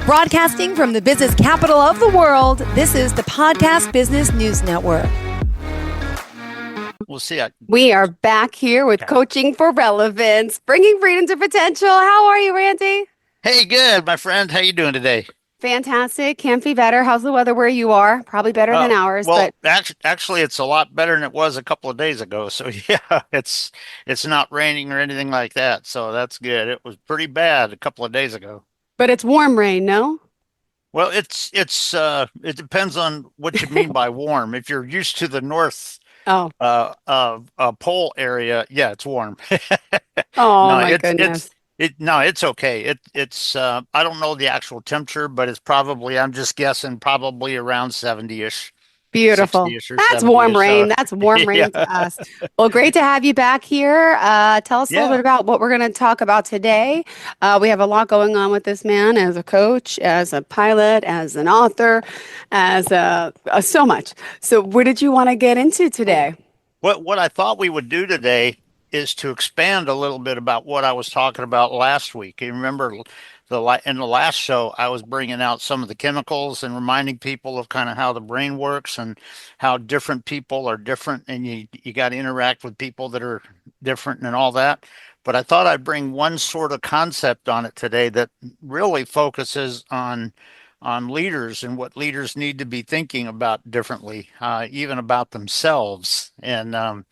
Broadcasting from the business capital of the world, this is the Podcast Business News Network. We'll see. We are back here with Coaching for Relevance, bringing freedom to potential. How are you, Randy? Hey, good, my friend. How you doing today? Fantastic. Can't be better. How's the weather where you are? Probably better than ours. Well, but actually, it's a lot better than it was a couple of days ago. So yeah, it's not raining or anything like that. So that's good. It was pretty bad a couple of days ago. But it's warm rain, no? Well, it depends on what you mean by warm. If you're used to the north pole area, yeah, it's warm. Oh No, my goodness. it's okay. It's I don't know the actual temperature, but it's probably, I'm just guessing, probably around 70-ish. Beautiful. 60-ish or That's 70-ish. warm rain. So, That's warm rain to us. Well, great to have you back here. Tell us a little bit about what we're going to talk about today. We have a lot going on with this man as a coach, as a pilot, as an author, as so much. So what did you want to get into today? what I thought we would do today is to expand a little bit about what I was talking about last week. You remember in the last show, I was bringing out some of the chemicals and reminding people of kind of how the brain works and how different people are different, and you got to interact with people that are different and all that. But I thought I'd bring one sort of concept on it today that really focuses on leaders and what leaders need to be thinking about differently, even about themselves. And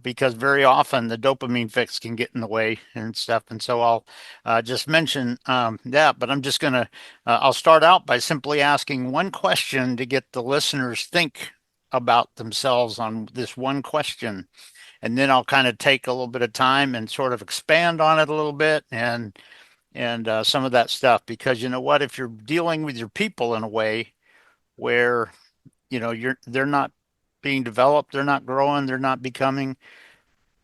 because very often the dopamine fix can get in the way and stuff. And so I'll just mention that, but I'm just going to, I'll start out by simply asking one question to get the listeners think about themselves on this one question. And then I'll kind of take a little bit of time and sort of expand on it a little bit and some of that stuff, because you know what, if you're dealing with your people in a way where, you know, they're not being developed, they're not growing, they're not becoming,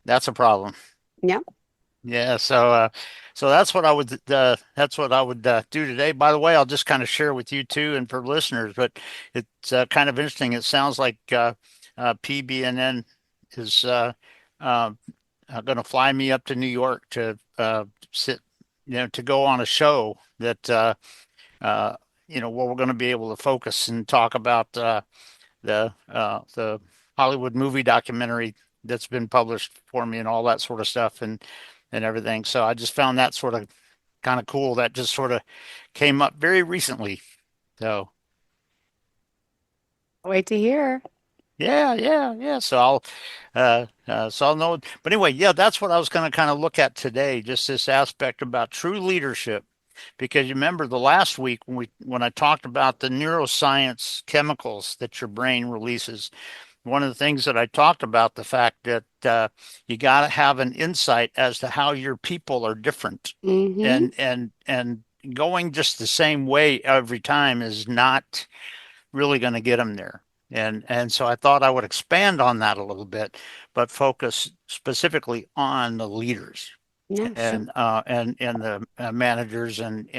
that's a problem. Yeah. Yeah. So that's what I would do today. By the way, I'll just kind of share with you too, and for listeners, but it's kind of interesting. It sounds like PBNN is going to fly me up to New York to sit, you know, to go on a show that you know, where we're going to be able to focus and talk about the Hollywood movie documentary that's been published for me and all that sort of stuff and everything. So I just found that sort of kind of cool. That just sort of came up very recently. So Wait to hear. yeah. So I'll know. But anyway, yeah, that's what I was going to kind of look at today. Just this aspect about true leadership. Because you remember the last week when I talked about the neuroscience chemicals that your brain releases, one of the things that I talked about, the fact that you got to have an insight as to how your people are different, and going just the same way every time is not really going to get them there. And so I thought I would expand on that a little bit, but focus specifically on the leaders. Yeah, and the managers and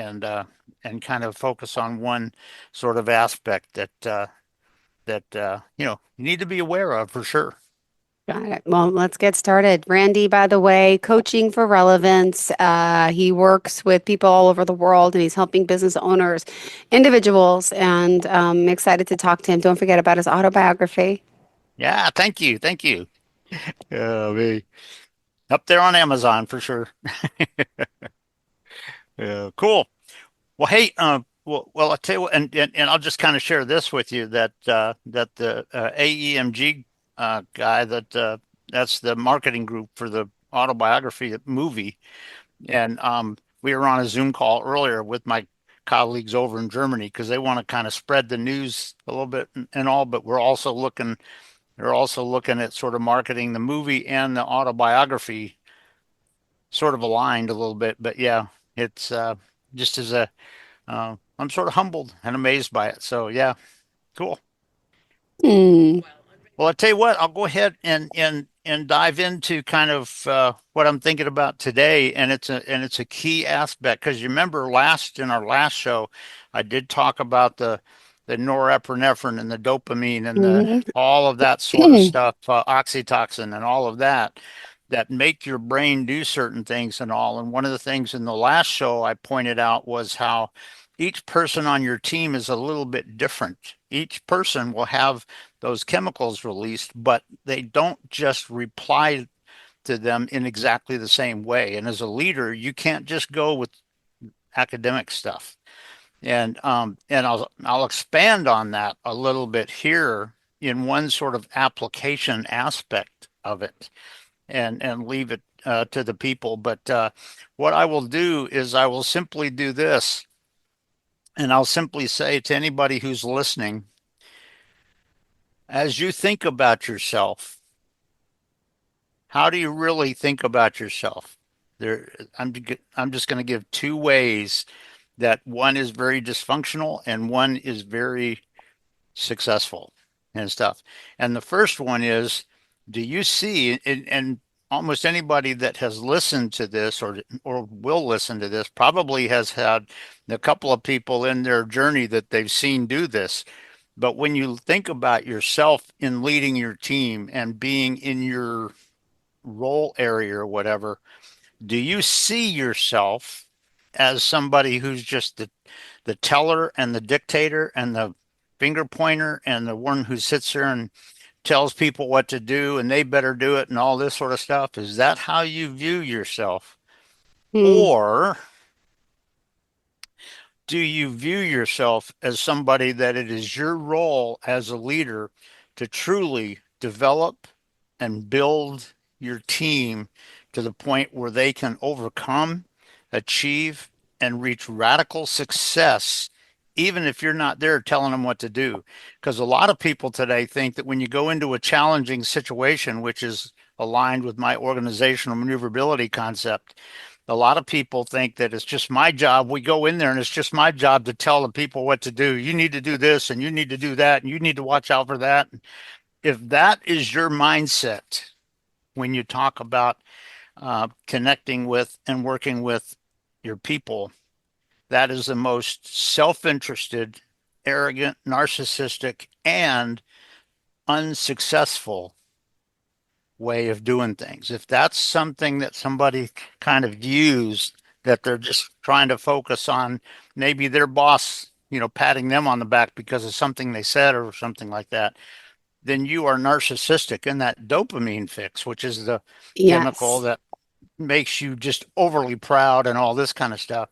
kind of focus on one sort of aspect that you know, you need to be aware of for sure. Got it. Well, let's get started. Randy, by the way, Coaching for Relevance. He works with people all over the world, and he's helping business owners, individuals, and I'm excited to talk to him. Don't forget about his autobiography. Yeah, thank you. Me. Up there on Amazon for sure. Yeah, cool. Well, hey, well, I'll tell you what, and I'll just kind of share this with you that the AEMG guy that's the marketing group for the autobiography movie, and we were on a Zoom call earlier with my colleagues over in Germany because they want to kind of spread the news a little bit and all, but they're also looking at sort of marketing the movie and the autobiography sort of aligned a little bit. But yeah, it's just as a I'm sort of humbled and amazed by it. So yeah, cool. Well, I'll tell you what, I'll go ahead and dive into kind of what I'm thinking about today, and it's a key aspect because you remember in our last show, I did talk about the norepinephrine and the dopamine and all of that sort of stuff, oxytocin and all of that make your brain do certain things and all. And one of the things in the last show I pointed out was how each person on your team is a little bit different. Each person will have those chemicals released, but they don't just reply to them in exactly the same way. And as a leader, you can't just go with academic stuff. And I'll expand on that a little bit here in one sort of application aspect of it, and leave it to the people. But what I will do is I will simply do this, and I'll simply say to anybody who's listening, as you think about yourself, how do you really think about yourself? I'm just going to give two ways that one is very dysfunctional and one is very successful and stuff. And the first one is, do you see, and almost anybody that has listened to this or will listen to this probably has had a couple of people in their journey that they've seen do this. But when you think about yourself in leading your team and being in your role area or whatever, do you see yourself as somebody who's just the teller and the dictator and the finger pointer and the one who sits there and tells people what to do and they better do it and all this sort of stuff? Is that how you view yourself? Hmm. Or do you view yourself as somebody that it is your role as a leader to truly develop and build your team to the point where they can overcome, achieve, and reach radical success, even if you're not there telling them what to do? Because a lot of people today think that when you go into a challenging situation, which is aligned with my organizational maneuverability concept, a lot of people think that it's just my job. We go in there and it's just my job to tell the people what to do. You need to do this and you need to do that and you need to watch out for that. If that is your mindset when you talk about connecting with and working with your people, that is the most self-interested, arrogant, narcissistic, and unsuccessful way of doing things. If that's something that somebody kind of views, that they're just trying to focus on maybe their boss, patting them on the back because of something they said or something like that, then you are narcissistic. And that dopamine fix, which is the chemical Yes. that makes you just overly proud and all this kind of stuff,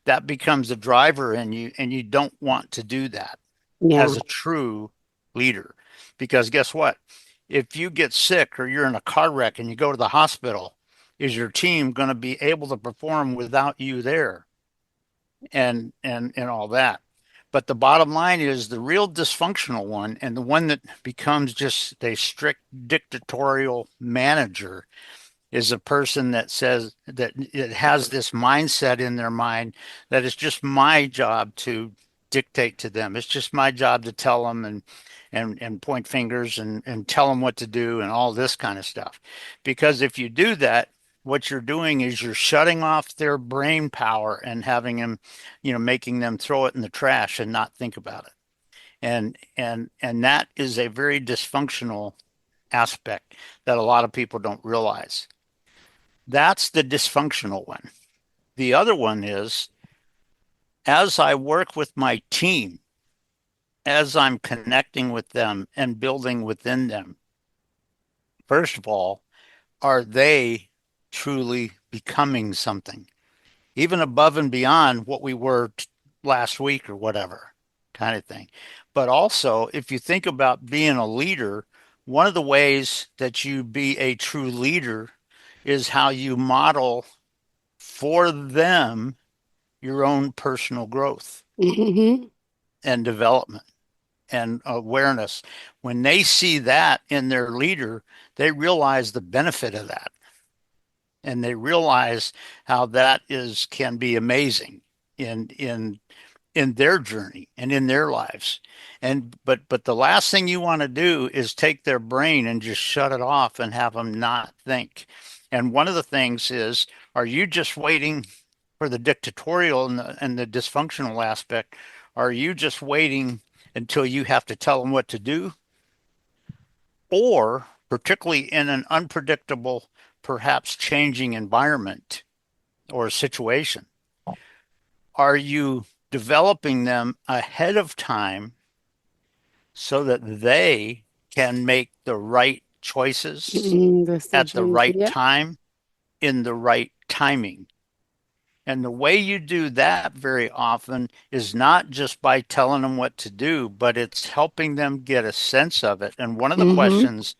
that becomes a driver in you, and you don't want to do that Yeah. as a true leader. Because guess what? If you get sick or you're in a car wreck and you go to the hospital, is your team going to be able to perform without you there, and all that? But the bottom line is the real dysfunctional one, and the one that becomes just a strict dictatorial manager, is a person that says that it has this mindset in their mind that it's just my job to dictate to them. It's just my job to tell them and point fingers and tell them what to do and all this kind of stuff. Because if you do that, what you're doing is you're shutting off their brain power and having them, making them throw it in the trash and not think about it. And that is a very dysfunctional aspect that a lot of people don't realize. That's the dysfunctional one. The other one is, as I work with my team, as I'm connecting with them and building within them, first of all, are they truly becoming something, even above and beyond what we were last week or whatever kind of thing? But also, if you think about being a leader, one of the ways that you be a true leader is how you model for them your own personal growth Hmm. and development and awareness. When they see that in their leader, they realize the benefit of that, and they realize how that is can be amazing in their journey and in their lives. And but the last thing you want to do is take their brain and just shut it off and have them not think. And one of the things is, are you just waiting for the dictatorial and the dysfunctional aspect? Are you just waiting until you have to tell them what to do? Or particularly in an unpredictable, perhaps changing environment or situation, are you developing them ahead of time so that they can make the right choices at the Decisions. right Yeah. time in the right timing. And the way you do that very often is not just by telling them what to do, but it's helping them get a sense of it. And one of the Mm-hmm. questions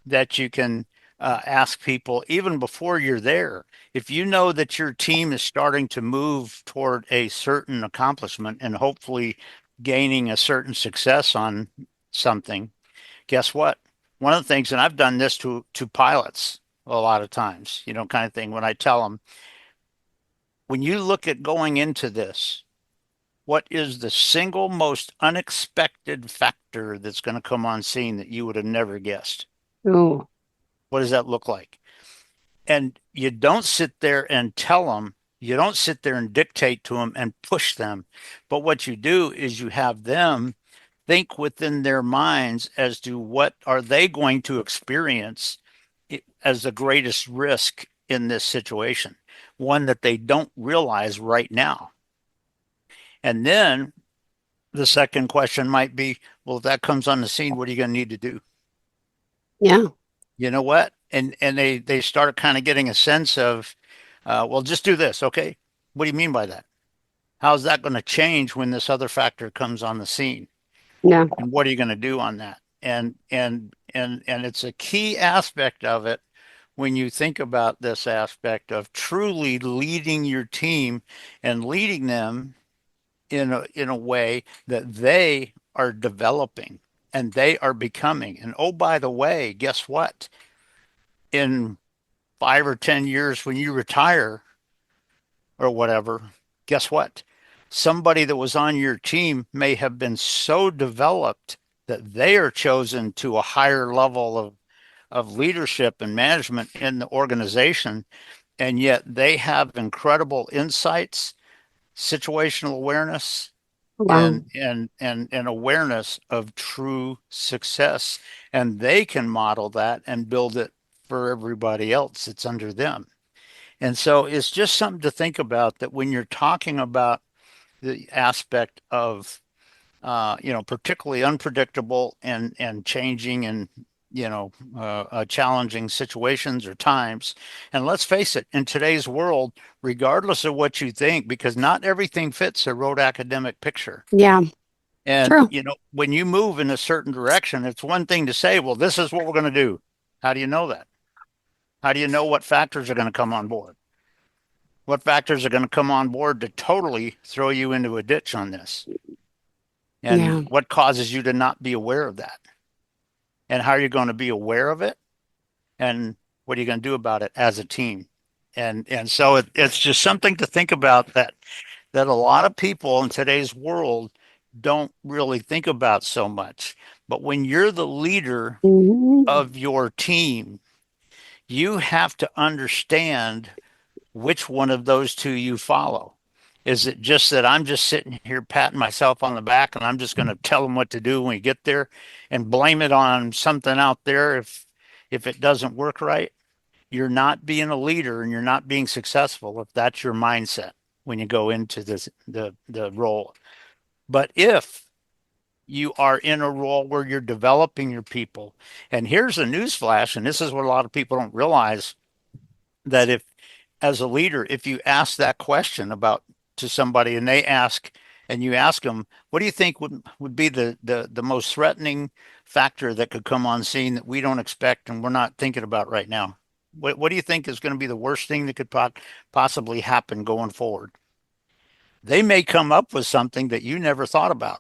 that you can ask people even before you're there, if you know that your team is starting to move toward a certain accomplishment and hopefully gaining a certain success on something, guess what? One of the things, and I've done this to pilots a lot of times, kind of thing, when I tell them, when you look at going into this, what is the single most unexpected factor that's going to come on scene that you would have never guessed? Oh, What does that look like? And you don't sit there and tell them, you don't sit there and dictate to them and push them. But what you do is you have them think within their minds as to what are they going to experience as the greatest risk in this situation, one that they don't realize right now. And then the second question might be, well, if that comes on the scene, what are you going to need to do? yeah. You know what? And they start kind of getting a sense of, well, just do this. Okay. What do you mean by that? How's that going to change when this other factor comes on the scene? Yeah. And what are you going to do on that? And it's a key aspect of it when you think about this aspect of truly leading your team and leading them in a way that they are developing and they are becoming. And oh, by the way, guess what? In 5 or 10 years, when you retire or whatever, guess what? Somebody that was on your team may have been so developed that they are chosen to a higher level of leadership and management in the organization. And yet they have incredible insights, situational awareness, Wow. and awareness of true success. And they can model that and build it for everybody else that's under them. And so it's just something to think about, that when you're talking about the aspect of particularly unpredictable and changing and challenging situations or times. And let's face it, in today's world, regardless of what you think, because not everything fits a rote academic picture. Yeah. And True. when you move in a certain direction, it's one thing to say, well, this is what we're going to do. How do you know that? How do you know what factors are going to come on board? What factors are going to come on board to totally throw you into a ditch on this? Yeah. And what causes you to not be aware of that? And how are you going to be aware of it? And what are you going to do about it as a team? And so it's just something to think about, that a lot of people in today's world don't really think about so much. But when you're the leader Mhm. of your team, you have to understand which one of those two you follow. Is it just that I'm just sitting here patting myself on the back and I'm just going to tell them what to do when we get there and blame it on something out there if it doesn't work right? You're not being a leader and you're not being successful if that's your mindset when you go into the role. But if you are in a role where you're developing your people, and here's a news flash, and this is what a lot of people don't realize, that if as a leader, if you ask that question about to somebody and they ask, and you ask them, what do you think would be the most threatening factor that could come on scene that we don't expect and we're not thinking about right now? What do you think is going to be the worst thing that could possibly happen going forward? They may come up with something that you never thought about.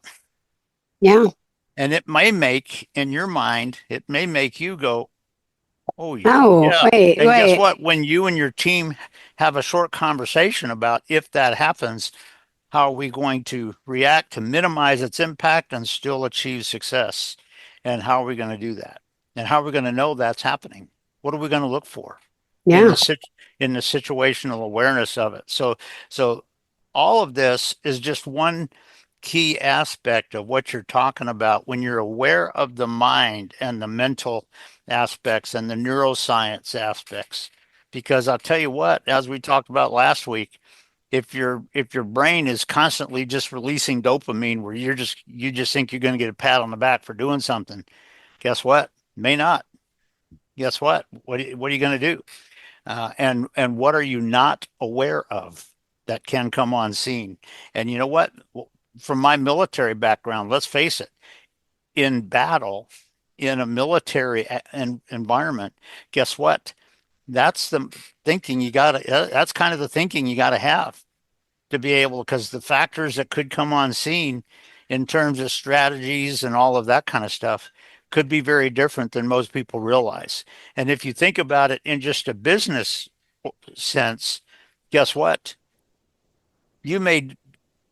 Yeah. And it may make, in your mind, it may make you go, oh, Oh, yeah. wait, And guess wait. what? When you and your team have a short conversation about if that happens, how are we going to react to minimize its impact and still achieve success? And how are we going to do that? And how are we going to know that's happening? What are we going to look for in Yeah. in the situational awareness of it? So all of this is just one key aspect of what you're talking about when you're aware of the mind and the mental aspects and the neuroscience aspects. Because I'll tell you what, as we talked about last week, if your brain is constantly just releasing dopamine where you just think you're going to get a pat on the back for doing something, guess what? May not. Guess what? What are you going to do? And what are you not aware of that can come on scene? And you know what? From my military background, let's face it, in battle, in a military environment, guess what? That's the thinking you got to, that's kind of the thinking you got to have to be able, because the factors that could come on scene in terms of strategies and all of that kind of stuff could be very different than most people realize. And if you think about it in just a business sense, guess what? You may,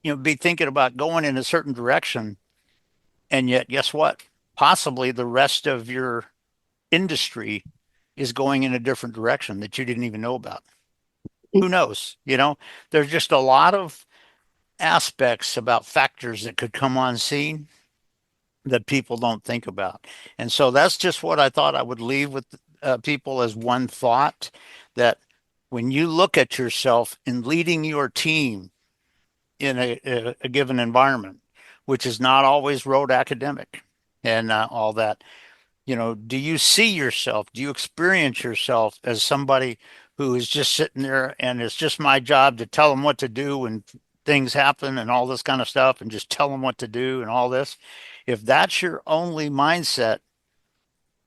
be thinking about going in a certain direction, and yet guess what? Possibly the rest of your industry is going in a different direction that you didn't even know about. Who knows? There's just a lot of aspects about factors that could come on scene that people don't think about. And so that's just what I thought I would leave with people as one thought, that when you look at yourself in leading your team in a given environment, which is not always rote academic and all that, do you see yourself? Do you experience yourself as somebody who is just sitting there and it's just my job to tell them what to do when things happen and all this kind of stuff, and just tell them what to do and all this? If that's your only mindset,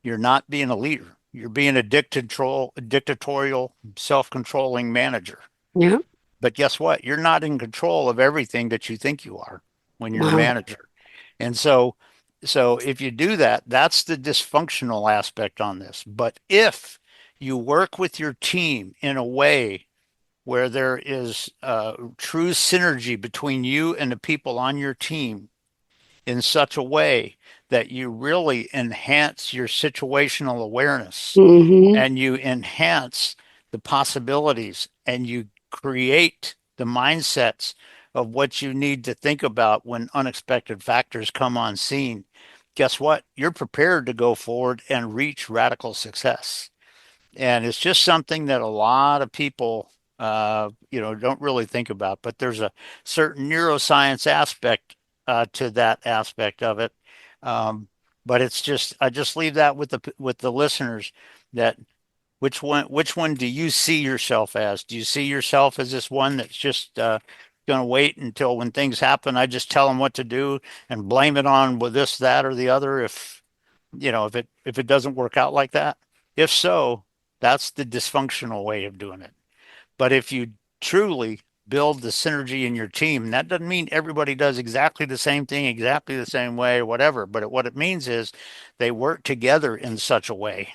you're not being a leader. You're being a dictatorial, self-controlling manager. Yeah. But guess what? You're not in control of everything that you think you are when you're a manager. And so if you do that, that's the dysfunctional aspect on this. But if you work with your team in a way where there is true synergy between you and the people on your team in such a way that you really enhance your situational awareness, and you enhance the possibilities, and you create the mindsets of what you need to think about when unexpected factors come on scene, guess what? You're prepared to go forward and reach radical success. And it's just something that a lot of people, don't really think about. But there's a certain neuroscience aspect to that aspect of it. But I just leave that with the listeners, that which one do you see yourself as? Do you see yourself as this one that's just going to wait until when things happen, I just tell them what to do and blame it on with this, that, or the other if it doesn't work out like that? If so, that's the dysfunctional way of doing it. But if you truly build the synergy in your team, and that doesn't mean everybody does exactly the same thing, exactly the same way or whatever, but what it means is they work together in such a way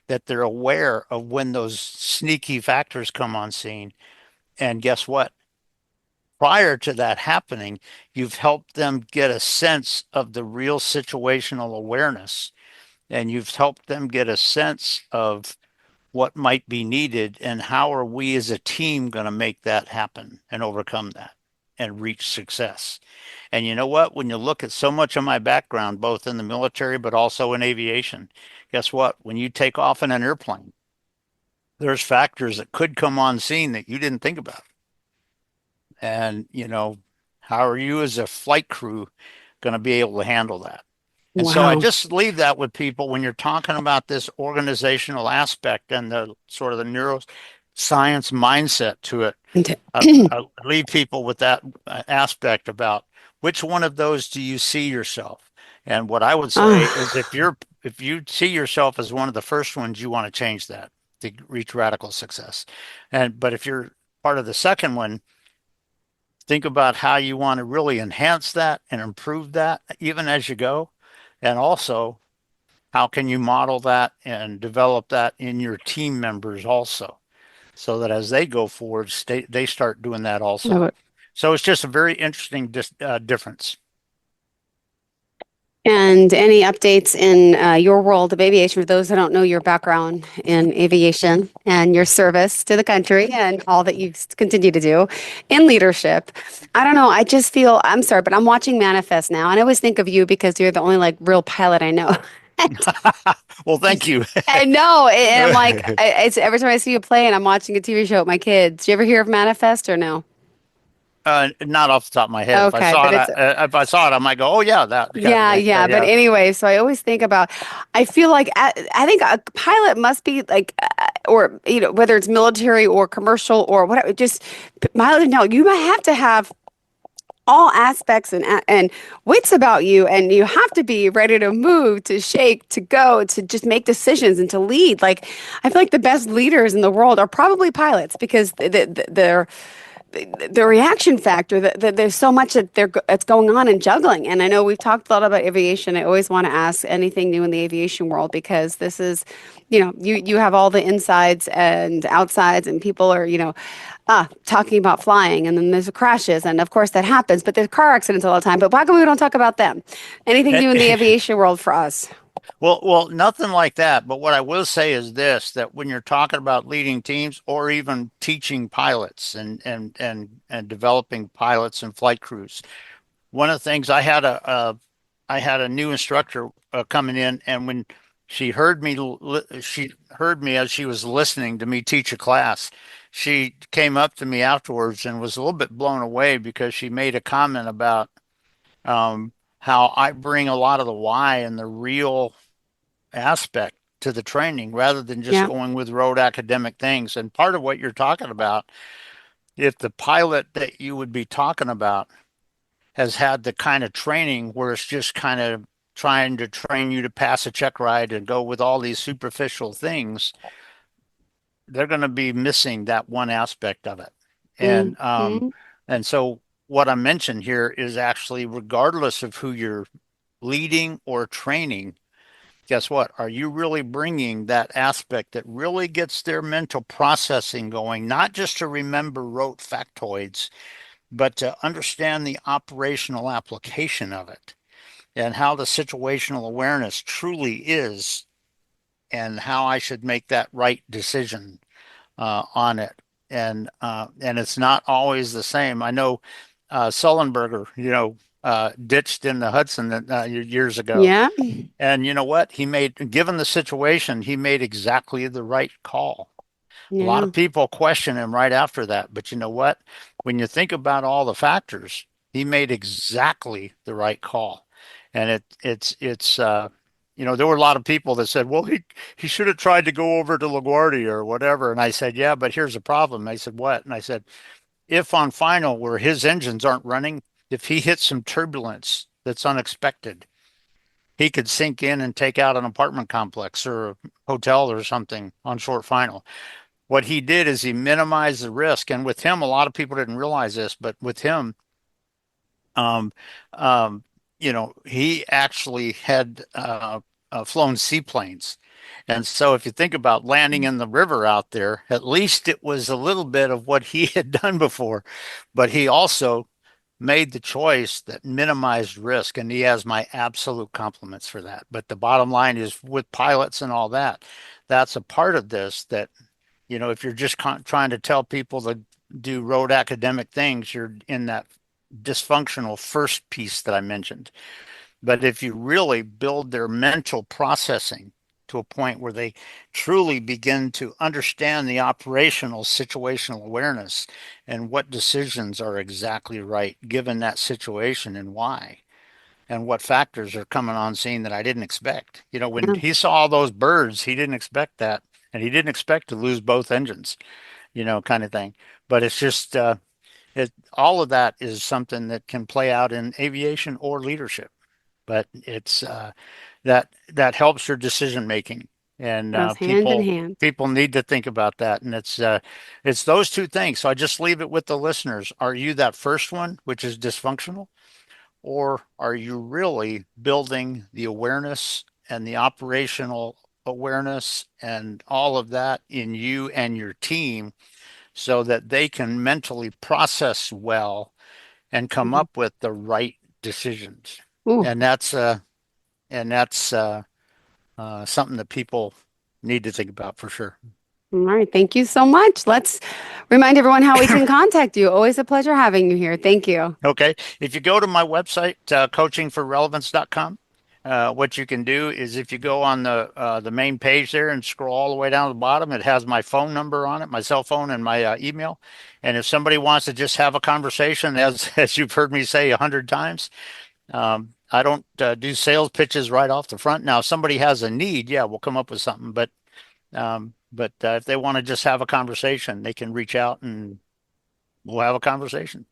that they're aware of when those sneaky factors come on scene. And guess what? Prior to that happening, you've helped them get a sense of the real situational awareness, and you've helped them get a sense of what might be needed and how are we as a team going to make that happen and overcome that and reach success. And you know what? When you look at so much of my background, both in the military but also in aviation, guess what? When you take off in an airplane, there's factors that could come on scene that you didn't think about. And, how are you as a flight crew going to be able to handle that? And so I just leave that with people when you're talking about this organizational aspect and the sort of the neuroscience mindset to it. I leave people with that aspect about which one of those do you see yourself? And what I would say is if you see yourself as one of the first ones, you want to change that to reach radical success. But if you're part of the second one, think about how you want to really enhance that and improve that even as you go. And also, how can you model that and develop that in your team members also, so that as they go forward, they start doing that also. So it's just a very interesting difference. And any updates in your world of aviation for those that don't know your background in aviation and your service to the country and all that you continue to do in leadership? I don't know. I just feel, I'm sorry, but I'm watching Manifest now. And I always think of you because you're the only real pilot I know. Well, thank you. I know. And I'm like, it's every time I see you play and I'm watching a TV show with my kids. Do you ever hear of Manifest or no? Not off the top of my head. Okay, but it's If I saw it, I might go, "Oh yeah, that." Yeah, yeah, yeah. But yeah. anyway, so I always think about, I feel like I think a pilot must be like, or, whether it's military or commercial or whatever, just pilot, no, you might have to have all aspects and wits about you, and you have to be ready to move, to shake, to go, to just make decisions and to lead. Like, I feel like the best leaders in the world are probably pilots because they're the reaction factor that there's so much that's going on in juggling. And I know we've talked a lot about aviation. I always want to ask anything new in the aviation world because this is, you have all the insides and outsides, and people are, talking about flying, and then there's crashes, and of course that happens, but there's car accidents all the time. But why come we don't talk about them? Anything new in the aviation world for us? Well, nothing like that. But what I will say is this: that when you're talking about leading teams or even teaching pilots and developing pilots and flight crews, one of the things I had a new instructor coming in, and when she heard me as she was listening to me teach a class. She came up to me afterwards and was a little bit blown away because she made a comment about how I bring a lot of the why and the real aspect to the training rather than just Yeah. going with rote academic things. And part of what you're talking about, if the pilot that you would be talking about has had the kind of training where it's just kind of trying to train you to pass a check ride and go with all these superficial things, they're going to be missing that one aspect of it. Mm-hmm. And so what I mentioned here is actually regardless of who you're leading or training, guess what? Are you really bringing that aspect that really gets their mental processing going, not just to remember rote factoids, but to understand the operational application of it and how the situational awareness truly is and how I should make that right decision on it. And it's not always the same. I know Sullenberger, ditched in the Hudson years ago. Yeah. And you know what? Given the situation, he made exactly the right call. A lot Yeah. of people question him right after that. But you know what? When you think about all the factors, he made exactly the right call. And there were a lot of people that said, well, he should have tried to go over to LaGuardia or whatever. And I said, yeah, but here's the problem. I said, what? And I said, if on final where his engines aren't running, if he hits some turbulence that's unexpected, he could sink in and take out an apartment complex or a hotel or something on short final. What he did is he minimized the risk. And with him, a lot of people didn't realize this, but with him, um, um, he actually had flown seaplanes. And so if you think about landing in the river out there, at least it was a little bit of what he had done before. But he also made the choice that minimized risk. And he has my absolute compliments for that. But the bottom line is with pilots and all that, that's a part of this that, if you're just trying to tell people to do rote academic things, you're in that dysfunctional first piece that I mentioned. But if you really build their mental processing to a point where they truly begin to understand the operational situational awareness and what decisions are exactly right given that situation and why, and what factors are coming on scene that I didn't expect. When Yeah. he saw all those birds, he didn't expect that. And he didn't expect to lose both engines, kind of thing. But it's just, all of that is something that can play out in aviation or leadership. But it's that helps your decision making, and Goes hand in people hand. people need to think about that. And it's those two things. So I just leave it with the listeners. Are you that first one, which is dysfunctional, or are you really building the awareness and the operational awareness and all of that in you and your team so that they can mentally process well and come Mhm. up with the right decisions? Ooh. And that's something that people need to think about for sure. All right. Thank you so much. Let's remind everyone how we can contact you. Always a pleasure having you here. Thank you. Okay. If you go to my website, coachingforrelevance.com, what you can do is if you go on the main page there and scroll all the way down to the bottom, it has my phone number on it, my cell phone, and my email. And if somebody wants to just have a conversation, as you've heard me say 100 times, I don't do sales pitches right off the front. Now, if somebody has a need, yeah, we'll come up with something. But if they want to just have a conversation, they can reach out and we'll have a conversation.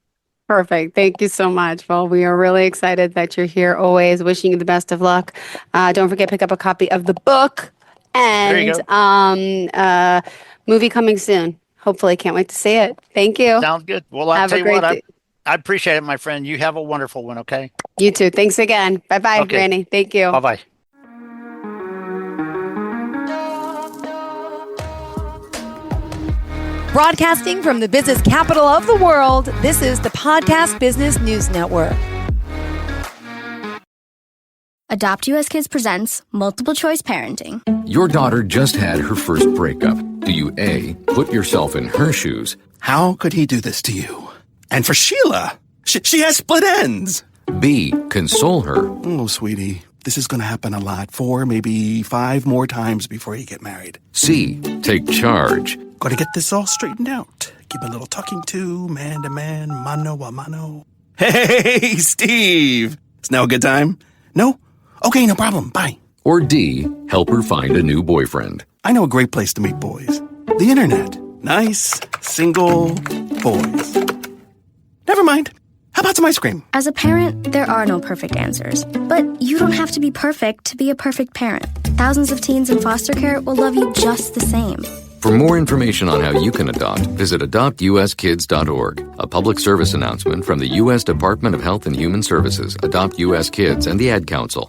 Perfect. Thank you so much. Well, we are really excited that you're here always. Wishing you the best of luck. Don't forget, pick up a copy of the book and movie coming soon. Hopefully, can't wait to see it. Thank you. Sounds good. Well, I'll tell you what, I appreciate it, my friend. You have a wonderful one, okay? You too. Thanks again. Bye-bye, Okay. Randy. Thank you. Bye-bye. Broadcasting from the business capital of the world, this is the Podcast Business News Network. Adopt US Kids presents Multiple Choice Parenting. Your daughter just had her first breakup. Do you A, put yourself in her shoes? How could he do this to you? And for Sheila, she has split ends. B, console her? Oh, sweetie, this is going to happen a lot. 4, maybe 5 more times before you get married. C, take charge? Got to get this all straightened out. Give a little talking to, man to man, mano a mano. Hey, Steve! Is now a good time? No? Okay, no problem. Bye. Or D, help her find a new boyfriend? I know a great place to meet boys. The internet. Nice, single boys. Never mind. How about some ice cream? As a parent, there are no perfect answers. But you don't have to be perfect to be a perfect parent. Thousands of teens in foster care will love you just the same. For more information on how you can adopt, visit adoptuskids.org. A public service announcement from the U.S. Department of Health and Human Services, Adopt U.S. Kids, and the Ad Council.